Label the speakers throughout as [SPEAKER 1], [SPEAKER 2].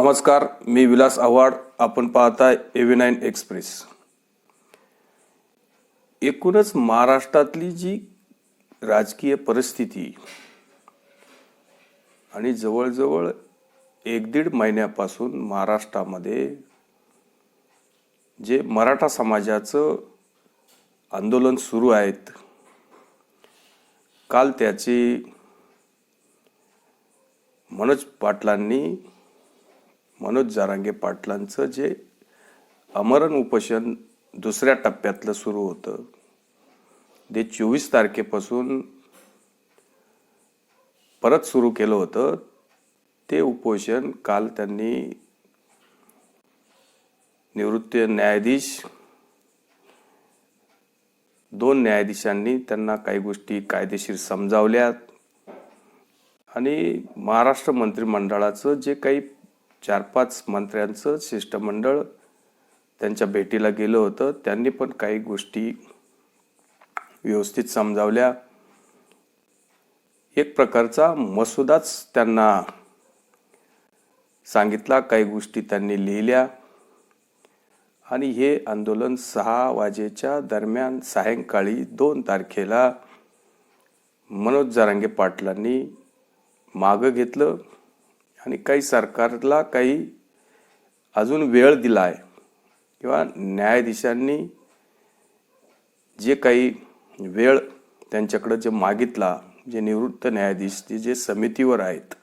[SPEAKER 1] नमस्कार, मी विलास आव्हाड. आपण पाहताय AV9 एक्सप्रेस. एकूणच महाराष्ट्रातली जी राजकीय परिस्थिती आणि जवळजवळ 1-1.5 महिन्यापासून महाराष्ट्रामध्ये जे मराठा समाजाचं आंदोलन सुरू आहेत, काल त्याची मनोज जरांगे पाटलांचं जे आमरण उपोषण दुसऱ्या टप्प्यातलं सुरू होतं, ते 24 तारखेपासून परत सुरू केलं होतं. ते उपोषण काल त्यांनी निवृत्त न्यायाधीश 2 न्यायाधीशांनी त्यांना काही गोष्टी कायदेशीर समजावल्यात आणि महाराष्ट्र मंत्रिमंडळाचं जे काही 4-5 मंत्र्यांचं शिष्टमंडळ त्यांच्या भेटीला गेलं होतं, त्यांनी पण काही गोष्टी व्यवस्थित समजावल्या. एक प्रकारचा मसुदाच त्यांना सांगितला, काही गोष्टी त्यांनी लिहिल्या आणि हे आंदोलन 6 वाजेच्या दरम्यान सायंकाळी 2 तारखेला मनोज जरांगे पाटलांनी मागं घेतलं आणि काही सरकारला काही अजून वेळ दिलाय किंवा न्यायाधीशांनी जे काही वेळ त्यांच्याकडे जे मागितला, जे निवृत्त न्यायाधीश जे समितीवर आहेत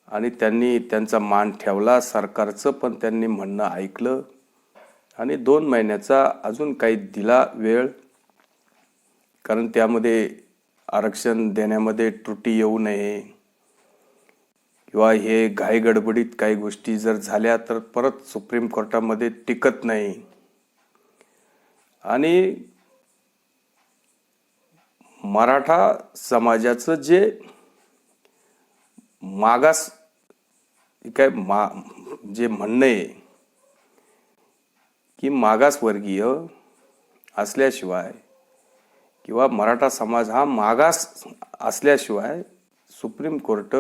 [SPEAKER 1] आणि त्यांनी त्यांचा मान ठेवला. सरकारचं पण त्यांनी म्हणणं ऐकलं आणि 2 महिन्याचा अजून काही दिला वेळ, कारण त्यामध्ये आरक्षण देण्यामध्ये त्रुटी येऊ नये किंवा हे घाई गडबडीत काही गोष्टी जर झाल्या तर परत सुप्रीम कोर्टामध्ये टिकत नाही. आणि मराठा समाजाचं जे मागास काय जे म्हणणं आहे की मागासवर्गीय असल्याशिवाय किंवा मराठा समाज हा मागास असल्याशिवाय सुप्रीम कोर्ट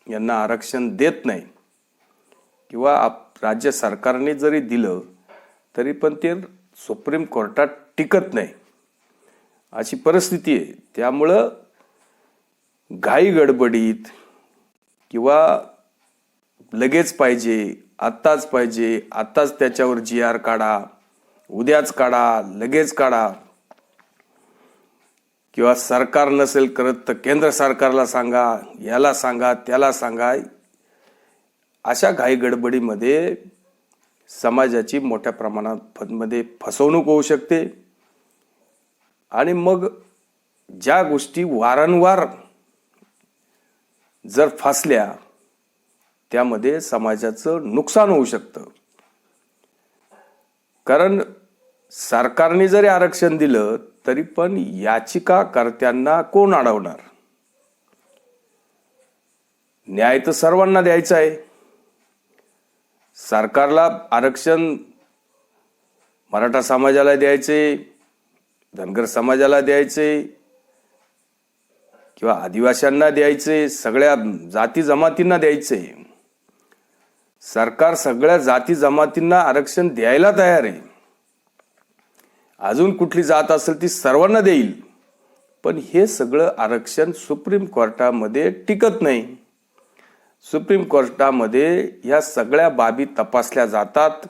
[SPEAKER 1] यांना आरक्षण देत नाही किंवा राज्य सरकारने जरी दिलं तरी पण ते सुप्रीम कोर्टात टिकत नाही, अशी परिस्थिती आहे. त्यामुळं घाई गडबडीत किंवा लगेच पाहिजे, आत्ताच त्याच्यावर GR काढा, उद्याच काढा, लगेच काढा किंवा सरकार नसेल करत तर केंद्र सरकारला सांगा, याला सांगा, त्याला सांगा, अशा घाई गडबडीमध्ये समाजाची मोठ्या प्रमाणात मध्ये फसवणूक होऊ शकते. आणि मग ज्या गोष्टी वारंवार जर फसल्या त्यामध्ये समाजाचं नुकसान होऊ शकतं. कारण सरकारने जरी आरक्षण दिलं तरी पण याचिकाकर्त्यांना कोण अडवणार? न्याय तर सर्वांना द्यायचा आहे. सरकारला आरक्षण मराठा समाजाला द्यायचे, धनगर समाजाला द्यायचे किंवा आदिवासींना द्यायचे, सगळ्या जाती जमातींना द्यायचे. सरकार सगळ्या जाती जमातींना आरक्षण द्यायला तयार आहे. अजून कुठली जात असेल ती सर्वांना देईल, पण हे सगळं आरक्षण सुप्रीम कोर्टामध्ये टिकत नाही. सुप्रीम कोर्टामध्ये या सगळ्या बाबी तपासल्या जातात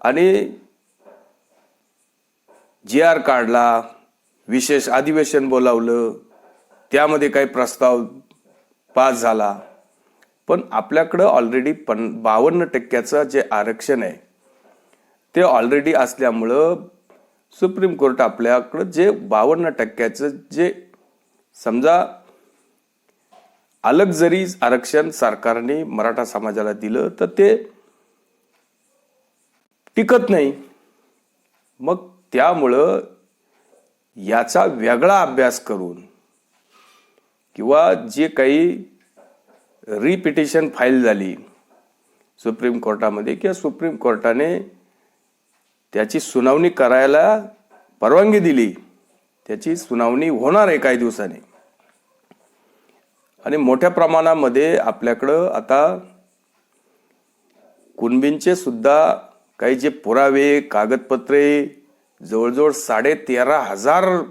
[SPEAKER 1] आणि GR काढला, विशेष अधिवेशन बोलावलं, त्यामध्ये काही प्रस्ताव पास झाला, पण आपल्याकडं ऑलरेडी 52% जे आरक्षण आहे ते ऑलरेडी असल्यामुळं सुप्रीम कोर्ट आपल्याकडं जे 52% जे समजा अलग जरी आरक्षण सरकारने मराठा समाजाला दिलं तर ते टिकत नाही. मग त्यामुळं याचा वेगळा अभ्यास करून किंवा जे काही रिपिटिशन फाईल झाली सुप्रीम कोर्टामध्ये किंवा सुप्रीम कोर्टाने त्याची सुनावणी करायला परवानगी दिली, त्याची सुनावणी होणार आहे काही दिवसांनी, आणि मोठ्या प्रमाणामध्ये आपल्याकडं आता कुणबींचे सुद्धा काही जे पुरावे कागदपत्रे जवळजवळ 13,500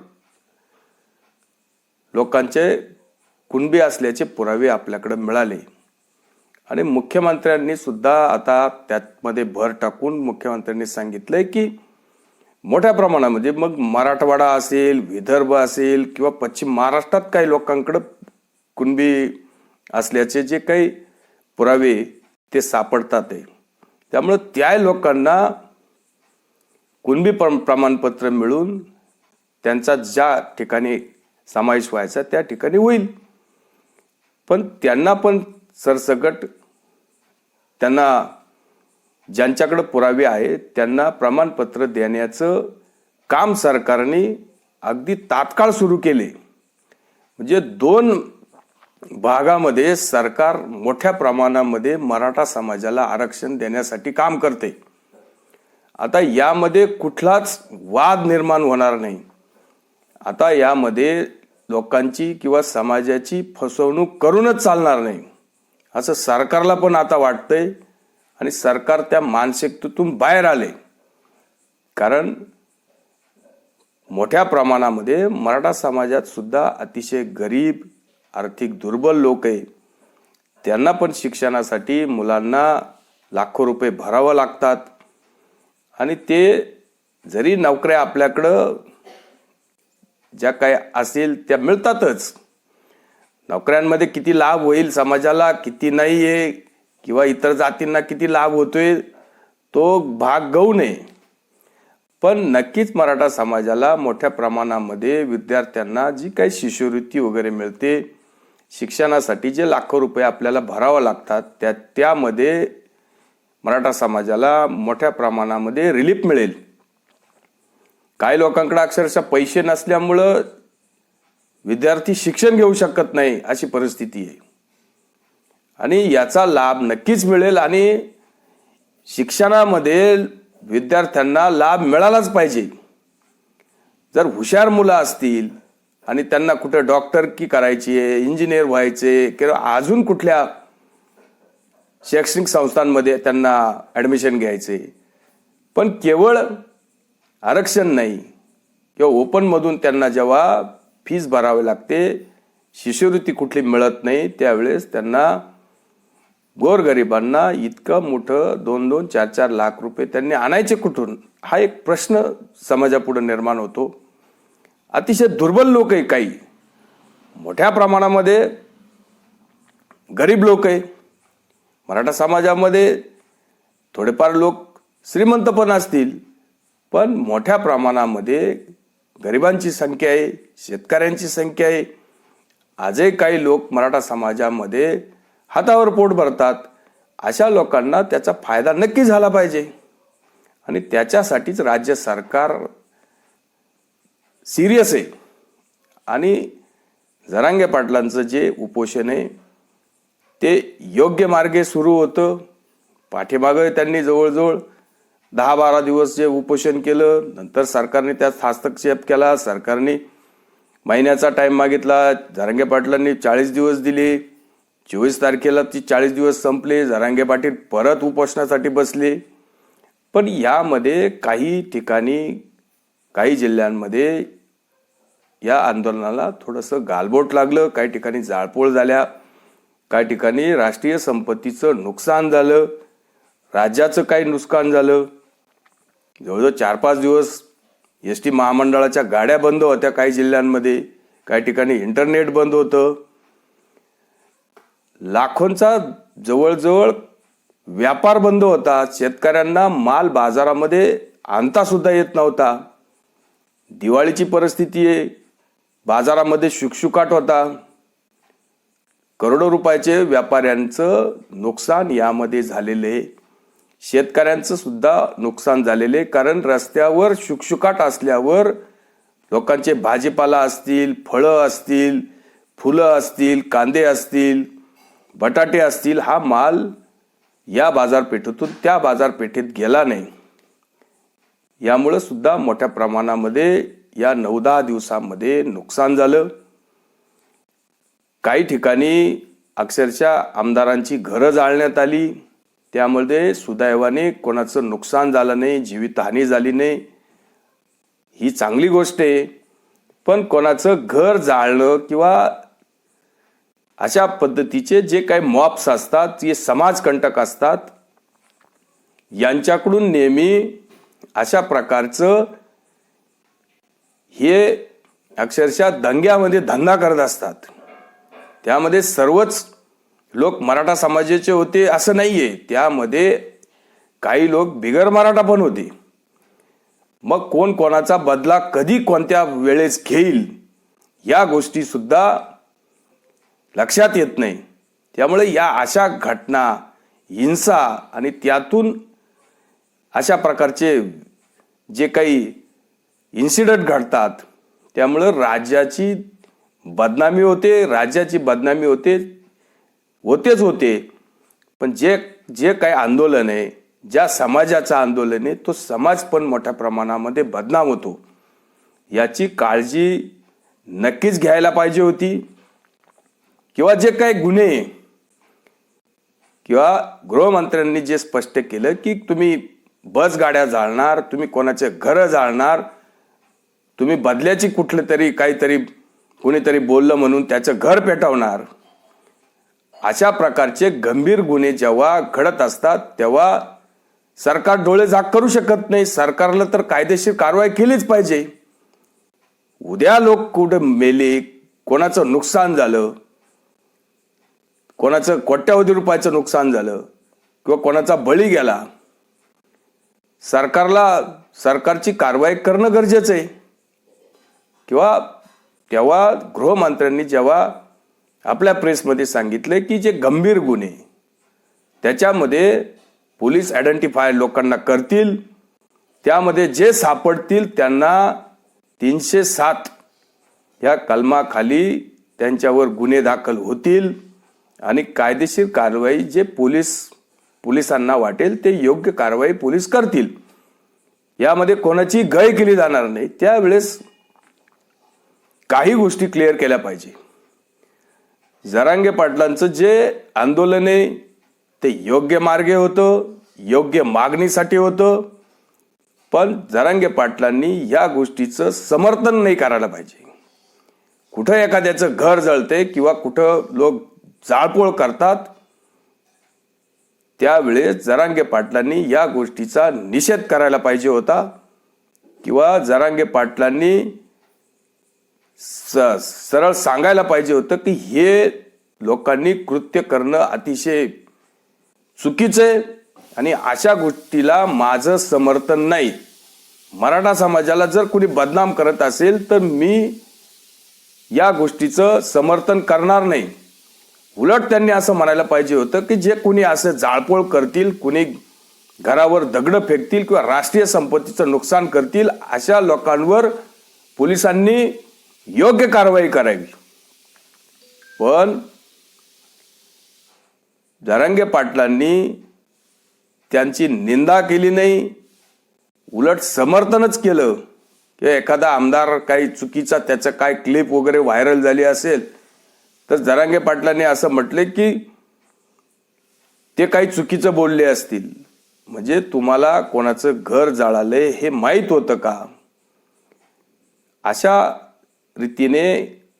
[SPEAKER 1] लोकांचे कुणबी असल्याचे पुरावे आपल्याकडे मिळाले आणि मुख्यमंत्र्यांनी सुद्धा आता त्यामध्ये भर टाकून मुख्यमंत्र्यांनी सांगितलंय की मोठ्या प्रमाणामध्ये मग मराठवाडा असेल, विदर्भ असेल किंवा पश्चिम महाराष्ट्रात काही लोकांकडे कुणबी असल्याचे जे काही पुरावे ते सापडतात आहे. त्यामुळे त्या लोकांना कुणबी प्रमाणपत्र मिळून त्यांचा ज्या ठिकाणी समावेश व्हायचा त्या ठिकाणी होईल. पण त्यांना पण सरसकट त्यांना ज्यांच्याकडे पुरावे आहेत त्यांना प्रमाणपत्र देण्याचं काम सरकारने अगदी तात्काळ सुरू केले. म्हणजे 2 भागामध्ये सरकार मोठ्या प्रमाणामध्ये मराठा समाजाला आरक्षण देण्यासाठी काम करते. आता यामध्ये कुठलाच वाद निर्माण होणार नाही. आता यामध्ये लोकांची किंवा समाजाची फसवणूक करूनच चालणार नाही असं सरकारला पण आता वाटतंय आणि सरकार त्या मानसिकतेतून बाहेर आले. कारण मोठ्या प्रमाणामध्ये मराठा समाजात सुद्धा अतिशय गरीब आर्थिक दुर्बल लोक आहे. त्यांना पण शिक्षणासाठी मुलांना लाखो रुपये भरावं लागतात आणि ते जरी नोकऱ्या आपल्याकडं ज्या काय असेल त्या मिळतातच. नोकऱ्यांमध्ये किती लाभ होईल समाजाला किती नाही आहे किंवा इतर जातींना किती लाभ होतोय तो भाग गौण नये. पण नक्कीच मराठा समाजाला मोठ्या प्रमाणामध्ये विद्यार्थ्यांना जी काही शिष्यवृत्ती वगैरे मिळते, शिक्षणासाठी जे लाखो रुपये आपल्याला भरावं लागतात त्यामध्ये मराठा समाजाला मोठ्या प्रमाणामध्ये रिलीफ मिळेल. काही लोकांकडे अक्षरशः पैसे नसल्यामुळं विद्यार्थी शिक्षण घेऊ शकत नाही अशी परिस्थिती आहे आणि याचा लाभ नक्कीच मिळेल आणि शिक्षणामध्ये विद्यार्थ्यांना लाभ मिळालाच पाहिजे. जर हुशार मुलं असतील आणि त्यांना कुठं डॉक्टर की करायची आहे, इंजिनियर व्हायचे किंवा अजून कुठल्या शैक्षणिक संस्थांमध्ये त्यांना ॲडमिशन घ्यायचे, पण केवळ आरक्षण नाही किंवा ओपनमधून त्यांना जेव्हा फीस भरावी लागते, शिष्यवृत्ती कुठली मिळत नाही, त्यावेळेस त्यांना गोरगरिबांना इतकं मोठं 2-2, 4-4 लाख रुपये त्यांनी आणायचे कुठून हा एक प्रश्न समाजापुढे निर्माण होतो. अतिशय दुर्बल लोक आहे, काही मोठ्या प्रमाणामध्ये गरीब लोक आहे. मराठा समाजामध्ये थोडेफार लोक श्रीमंत पण असतील, पण मोठ्या प्रमाणामध्ये गरिबांची संख्या आहे, शेतकऱ्यांची संख्या आहे. आजही काही लोक मराठा समाजामध्ये हातावर पोट भरतात. अशा लोकांना त्याचा फायदा नक्की झाला पाहिजे आणि त्याच्यासाठीच राज्य सरकार सिरियस आहे. आणि जरांगे पाटलांचं जे उपोषण आहे ते योग्य मार्गे सुरू होतं. पाठीमागं त्यांनी जवळजवळ 10-12 दिवस जे उपोषण केलं, नंतर सरकारने त्यात हस्तक्षेप केला. सरकारने महिन्याचा टाइम मागितला, जरांगे पाटलांनी 40 दिवस दिले. 24 तारखेला ती 40 दिवस संपले. जरांगे पाटील परत उपोषणासाठी बसले. पण यामध्ये काही ठिकाणी काही जिल्ह्यांमध्ये या आंदोलनाला थोडंसं गालबोट लागलं. काही ठिकाणी जाळपोळ झाल्या, काही ठिकाणी राष्ट्रीय संपत्तीचं नुकसान झालं, राज्याचं काही नुकसान झालं. जवळजवळ 4-5 दिवस एस टी महामंडळाच्या गाड्या बंद होत्या काही जिल्ह्यांमध्ये, काही ठिकाणी इंटरनेट बंद होतं. लाखोंचा जवळजवळ व्यापार बंद होता. शेतकऱ्यांना माल बाजारामध्ये आणता सुद्धा येत नव्हता. दिवाळीची परिस्थिती आहे, बाजारामध्ये शुकशुकाट होता. करोडो रुपयाचे व्यापाऱ्यांचं नुकसान यामध्ये झालेले आहे. शेतकऱ्यांचं सुद्धा नुकसान झालेले, कारण रस्त्यावर शुकशुकाट असल्यावर लोकांचे भाजीपाला असतील, फळं असतील, फुलं असतील, कांदे असतील, बटाटे असतील, हा माल या बाजारपेठेतून त्या बाजारपेठेत गेला नाही. यामुळे सुद्धा मोठ्या प्रमाणामध्ये या 9-10 दिवसांमध्ये नुकसान झालं. काही ठिकाणी अक्षरशः आमदारांची घरं जाळण्यात आली. त्यामध्ये सुदैवाने कोणाचं नुकसान झालं नाही, जीवितहानी झाली नाही, ही चांगली गोष्ट आहे. पण कोणाचं घर जाळणं किंवा अशा पद्धतीचे जे काही मॉब्स असतात, जे समाजकंटक असतात, यांच्याकडून नेहमी अशा प्रकारचं हे अक्षरशः दंग्यामध्ये धंदा करत असतात. त्यामध्ये सर्वच लोक मराठा समाजाचे होते असं नाहीये, त्यामध्ये काही लोक बिगर मराठा पण होते. मग कोण कोणाचा बदला कधी कोणत्या वेळेस घेईल या गोष्टी सुद्धा लक्षात येत नाही. त्यामुळे या अशा घटना, हिंसा आणि त्यातून अशा प्रकारचे जे काही इन्सिडेंट घडतात, त्यामुळं राज्याची बदनामी होते, राज्याची बदनामी होते. पण जे काही आंदोलन आहे, ज्या समाजाचं आंदोलन आहे, तो समाज पण मोठ्या प्रमाणामध्ये बदनाम होतो. याची काळजी नक्कीच घ्यायला पाहिजे होती. किंवा जे काही गुन्हे किंवा गृहमंत्र्यांनी जे स्पष्ट केलं की तुम्ही बस गाड्या जाळणार, तुम्ही कोणाचे घरं जाळणार, तुम्ही बदल्याची कुठले तरी काहीतरी कोणीतरी बोललं म्हणून त्याचं घर पेटवणार, अशा प्रकारचे गंभीर गुन्हे जेव्हा घडत असतात तेव्हा सरकार डोळे झाक करू शकत नाही. सरकारला तर कायदेशीर कारवाई केलीच पाहिजे. उद्या लोक कुठे मेले, कोणाचं नुकसान झालं, कोणाचं कोट्यावधी रुपयाचं नुकसान झालं किंवा कोणाचा बळी गेला, सरकारची कारवाई करणं गरजेचं आहे. किंवा तेव्हा गृहमंत्र्यांनी जेव्हा आपल्या प्रेसमध्ये सांगितले की जे गंभीर गुन्हे त्याच्यामध्ये पोलीस आयडेंटिफाय लोकांना करतील, त्यामध्ये जे सापडतील त्यांना 307 या कलमाखाली त्यांच्यावर गुन्हे दाखल होतील आणि कायदेशीर कारवाई जे पोलिसांना वाटेल ते योग्य कारवाई पोलीस करतील. यामध्ये कोणाची गय केली जाणार नाही. त्यावेळेस काही गोष्टी क्लिअर केल्या पाहिजे. जरांगे पाटलांचं जे आंदोलन आहे ते योग्य मार्गे होतं, योग्य मागणीसाठी होतं. पण जरांगे पाटलांनी या गोष्टीचं समर्थन नाही करायला पाहिजे. कुठं एखाद्याचं घर जळते किंवा कुठं लोक जाळपोळ करतात, त्यावेळेस जरांगे पाटलांनी या गोष्टीचा निषेध करायला पाहिजे होता. किंवा जरांगे पाटलांनी सरळ सांगायला पाहिजे होतं की हे लोकांनी कृत्य करणं अतिशय चुकीचं आहे आणि अशा गोष्टीला माझं समर्थन नाही. मराठा समाजाला जर कुणी बदनाम करत असेल तर मी या गोष्टीचं समर्थन करणार नाही. उलट त्यांनी असं म्हणायला पाहिजे होतं की जे कुणी असं जाळपोळ करतील, कुणी घरावर दगड फेकतील किंवा राष्ट्रीय संपत्तीचं नुकसान करतील, अशा लोकांवर पोलिसांनी योग्य कारवाई करावी. पण जरांगे पाटलांनी त्यांची निंदा केली नाही, उलट समर्थनच केलं. की एखादा आमदार काही चुकीचा त्याचं काय क्लिप वगैरे व्हायरल झाली असेल तर जरांगे पाटलांनी असं म्हटले की ते काही चुकीचं बोलले असतील. म्हणजे तुम्हाला कोणाचं घर जाळालंय हे माहीत होतं का? अशा रीतीने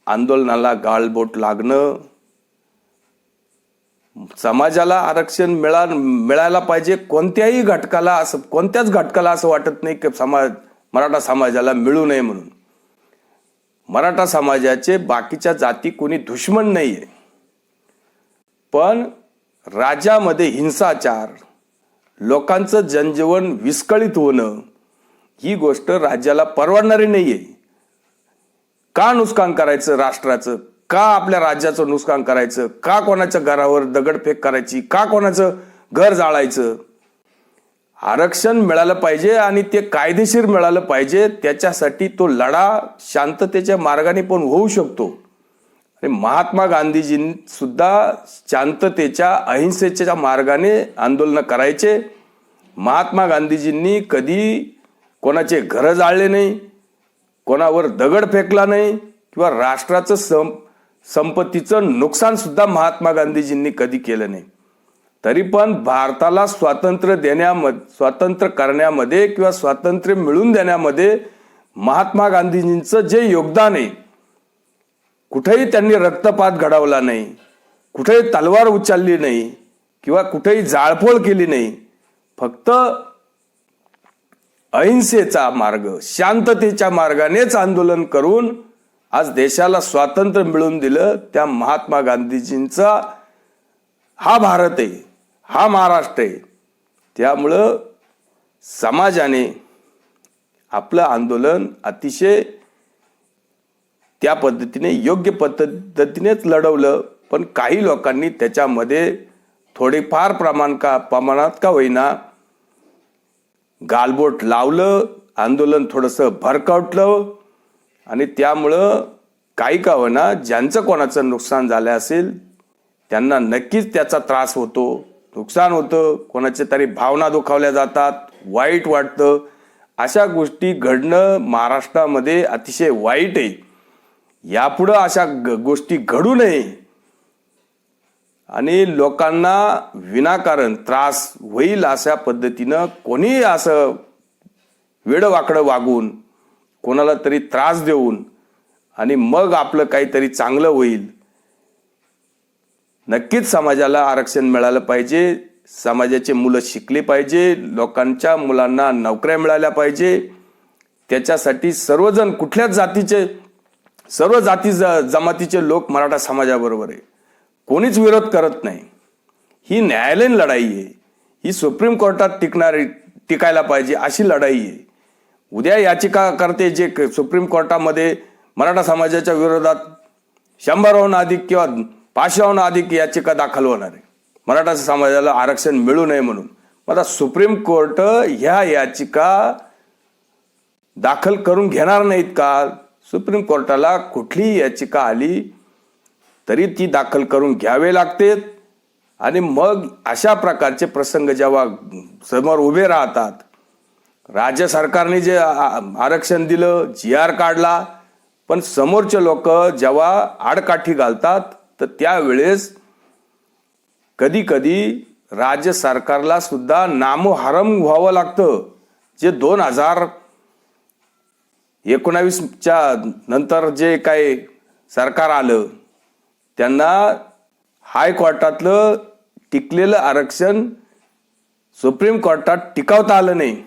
[SPEAKER 1] आंदोलनाला गाळबोट लागणं, समाजाला आरक्षण मिळायला पाहिजे कोणत्याही घटकाला, असं कोणत्याच घटकाला असं वाटत नाही की मराठा समाजाला मिळू नये म्हणून. मराठा समाजाचे बाकीच्या जाती कोणी दुश्मन नाहीये. पण राज्यामध्ये हिंसाचार, लोकांचं जनजीवन विस्कळीत होणं ही गोष्ट राज्याला परवडणारी नाहीये. का नुकसान करायचं राष्ट्राचं? का आपल्या राज्याचं नुकसान करायचं? का कोणाच्या घरावर दगडफेक करायची? का कोणाचं घर जाळायचं? आरक्षण मिळालं पाहिजे आणि ते कायदेशीर मिळालं पाहिजे. त्याच्यासाठी तो लढा शांततेच्या मार्गाने पण होऊ शकतो. आणि महात्मा गांधीजींनी सुद्धा शांततेच्या, अहिंसेच्या मार्गाने आंदोलन करायचे. महात्मा गांधीजींनी कधी कोणाचे घरं जाळले नाही, कोणावर दगड फेकला नाही किंवा राष्ट्राचं संपत्तीचं नुकसान सुद्धा महात्मा गांधीजींनी कधी केलं नाही. तरी पण भारताला स्वातंत्र्य करण्यामध्ये किंवा स्वातंत्र्य मिळवून देण्यामध्ये महात्मा गांधीजींचं जे योगदान आहे, कुठेही त्यांनी रक्तपात घडवला नाही, कुठेही तलवार उचलली नाही किंवा कुठेही जाळपोळ केली नाही. फक्त अहिंसेचा मार्ग, शांततेच्या मार्गानेच आंदोलन करून आज देशाला स्वातंत्र्य मिळवून दिलं. त्या महात्मा गांधीजींचा हा भारत आहे, हा महाराष्ट्र आहे. त्यामुळं समाजाने आपलं आंदोलन अतिशय त्या पद्धतीने योग्य पद्धतीनेच लढवलं. पण काही लोकांनी त्याच्यामध्ये थोडेफार प्रमाणात का होईना गालबोट लावलं, आंदोलन थोडंसं भरकटलं आणि त्यामुळं काही का होईना ज्यांचं कोणाचं नुकसान झालं असेल त्यांना नक्कीच त्याचा त्रास होतो, नुकसान होतं, कोणाच्या तरी भावना दुखावल्या जातात, वाईट वाटतं. अशा गोष्टी घडणं महाराष्ट्रामध्ये अतिशय वाईट आहे. यापुढं अशा गोष्टी घडू नये आणि लोकांना विनाकारण त्रास होईल अशा पद्धतीनं कोणी असं वेडवाकडं वागून कोणाला तरी त्रास देऊन आणि मग आपलं काहीतरी चांगलं होईल. नक्कीच समाजाला आरक्षण मिळालं पाहिजे, समाजाचे मुलं शिकले पाहिजे, लोकांच्या मुलांना नोकऱ्या मिळाल्या पाहिजे. त्याच्यासाठी सर्वजण कुठल्याच जातीचे, सर्व जाती जमातीचे लोक मराठा समाजाबरोबर आहे. कोणीच विरोध करत नाही. ही न्यायालयीन लढाई आहे, ही सुप्रीम कोर्टात टिकायला पाहिजे अशी लढाई आहे. उद्या याचिकाकर्ते जे सुप्रीम कोर्टामध्ये मराठा समाजाच्या विरोधात 100हून अधिक किंवा 500हून अधिक याचिका दाखल होणार आहे मराठा समाजाला आरक्षण मिळू नये म्हणून. आता सुप्रीम कोर्ट ह्या याचिका दाखल करून घेणार नाहीत का? सुप्रीम कोर्टाला कुठलीही याचिका आली तरी ती दाखल करून घ्यावे लागते. आणि मग अशा प्रकारचे प्रसंग जेव्हा समोर उभे राहतात, राज्य सरकारने जे आरक्षण दिलं, GR काढला, पण समोरचे लोक जेव्हा आडकाठी घालतात तर त्यावेळेस कधी कधी राज्य सरकारला सुद्धा नामोहरम व्हावं लागतं. जे 2019च्या नंतर जे काही सरकार आलं त्यांना हायकोर्टातलं टिकलेलं आरक्षण सुप्रीम कोर्टात टिकवता आलं नाही.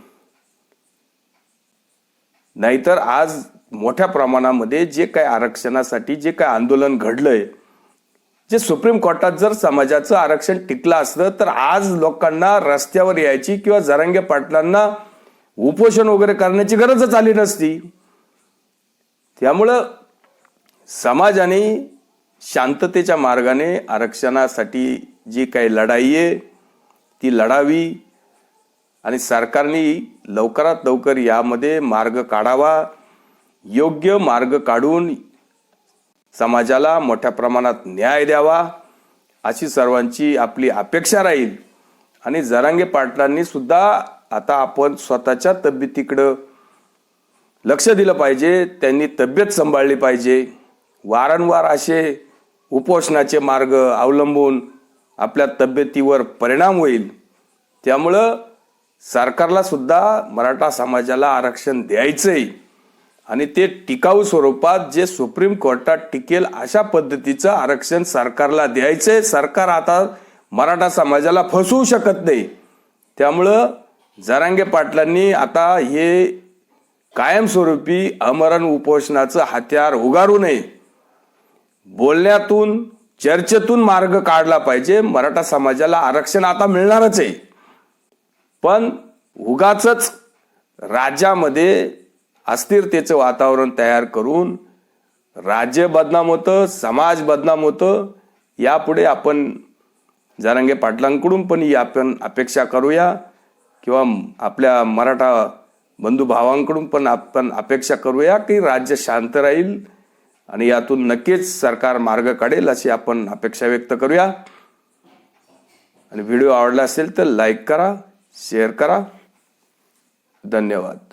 [SPEAKER 1] नाहीतर आज मोठ्या प्रमाणामध्ये जे काही आरक्षणासाठी जे काही आंदोलन घडलंय, जे सुप्रीम कोर्टात जर समाजाचं आरक्षण टिकलं असतं तर आज लोकांना रस्त्यावर यायची किंवा जरांगे पाटलांना उपोषण वगैरे करण्याची गरजच आली नसती. त्यामुळं समाजाने शांततेच्या मार्गाने आरक्षणासाठी जी काही लढाई आहे ती लढावी आणि सरकारने लवकरात लवकर यामध्ये मार्ग काढावा. योग्य मार्ग काढून समाजाला मोठ्या प्रमाणात न्याय द्यावा अशी सर्वांची आपली अपेक्षा राहील. आणि जरांगे पाटलांनी सुद्धा आता आपण स्वतःच्या तब्येतीकडं लक्ष दिलं पाहिजे, त्यांनी तब्येत सांभाळली पाहिजे. वारंवार असे उपोषणाचे मार्ग अवलंबून आपल्या तब्येतीवर परिणाम होईल. त्यामुळं सरकारला सुद्धा मराठा समाजाला आरक्षण द्यायचंय आणि ते टिकाऊ स्वरूपात जे सुप्रीम कोर्टात टिकेल अशा पद्धतीचं आरक्षण सरकारला द्यायचंय. सरकार आता मराठा समाजाला फसवू शकत नाही. त्यामुळं जरांगे पाटलांनी आता हे कायमस्वरूपी आमरण उपोषणाचं हत्यार उगारू नये. बोलण्यातून चर्चेतून मार्ग काढला पाहिजे. मराठा समाजाला आरक्षण आता मिळणारच आहे, पण उगाचच राज्यामध्ये अस्थिरतेचं वातावरण तयार करून राज्य बदनाम होतं, समाज बदनाम होतं. यापुढे आपण जरांगे पाटलांकडून पण ही आपण अपेक्षा करूया किंवा आपल्या मराठा बंधू भावांकडून पण आपण अपेक्षा करूया की राज्य शांत राहील आणि यातून नक्कीच सरकार मार्ग काढेल अशी आपण अपेक्षा व्यक्त करूया. आणि व्हिडिओ आवडला असेल तर लाईक करा, शेअर करा. धन्यवाद.